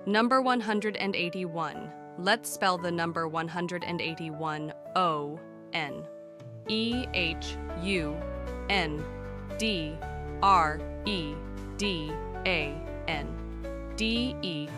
Number 181. Let's spell the number 181. O-N-E-H-U-N-D-R-E-D-A-N D-E-I-G-H-T-Y-O-N-E.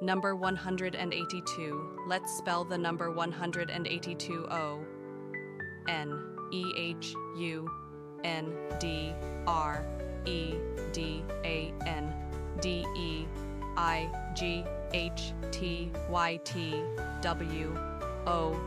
Number 182. Let's spell the number 182. O-N-E-H-U-N-D-R-E-D-A-N D-E-I-G-H-T-Y-T-W-O.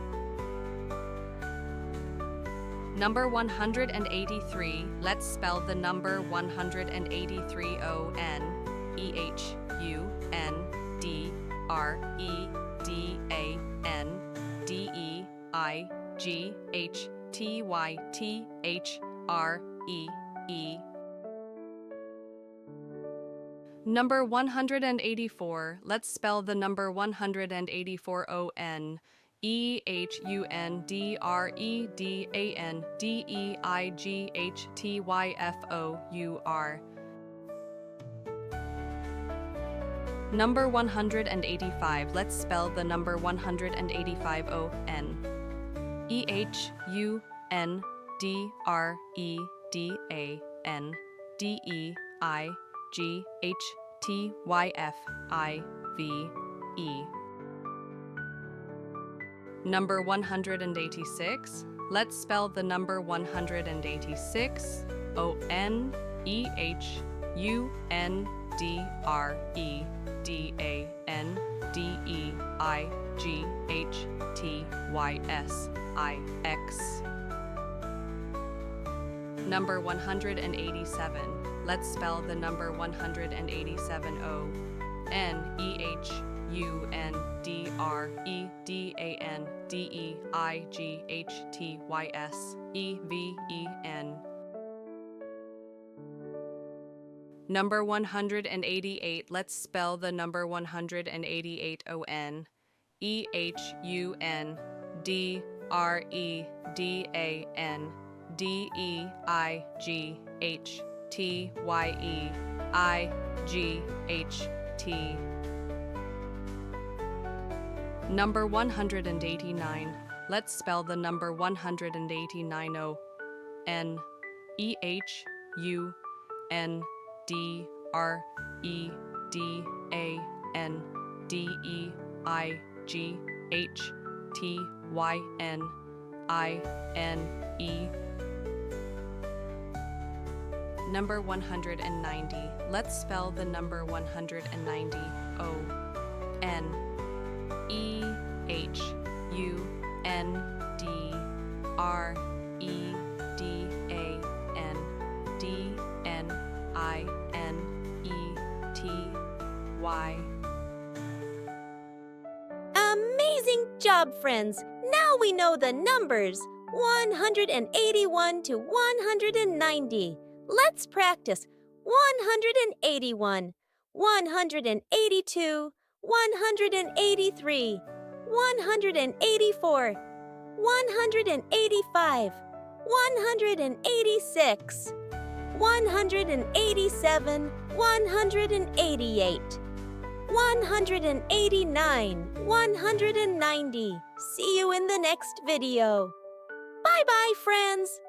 Number 183. Let's spell the number 183. O-N-E-H-U-N-D-R-E-D-A-N D-E-I-G-H-T-Y-T-H-R-E-E. Number 184. Let's spell the number 184. O-N-E-H-U-N-D-R-E-D-A-N D-E-I-G-H-T-Y-F-O-U-R. Number 185. Let's spell the number 185. O-N-E-H-U-N-D-R-E-D-A-N D-E-I-G-H-T-Y-F-I-V-E. Number 186. Let's spell the number 186. O-N-E-H-U-N-D-R-E-D-A-N D-E-I-G-H-T-Y-S-I-X. Number 187. Let's spell the number 187. O-N-E-H-U-N-D-R-E-D-A-N D-E-I-G-H-T-Y-S-E-V-E-N. Number 188. Let's spell the number 188. O-N-E-H-U-N-D-R-E-D-A-N D-E-I-G-H-T-Y-E-I-G-H-T. Number 189. Let's spell the number 189. O-N-E-H-U-N-D-R-E-D-A-N D-E-I-G-H-T-Y-N-I-N-E. Number 190. Let's spell the number 190. O-N-E-H-U-N-D-R-E-D-A-N D-N-I-N-E-T-Y. Amazing job, friends! Now we know the numbers 181 to 190. Let's practice 181, 182, 183, 184, 185, 186, 187, 188, 189, 190. See you in the next video. Bye-bye, friends!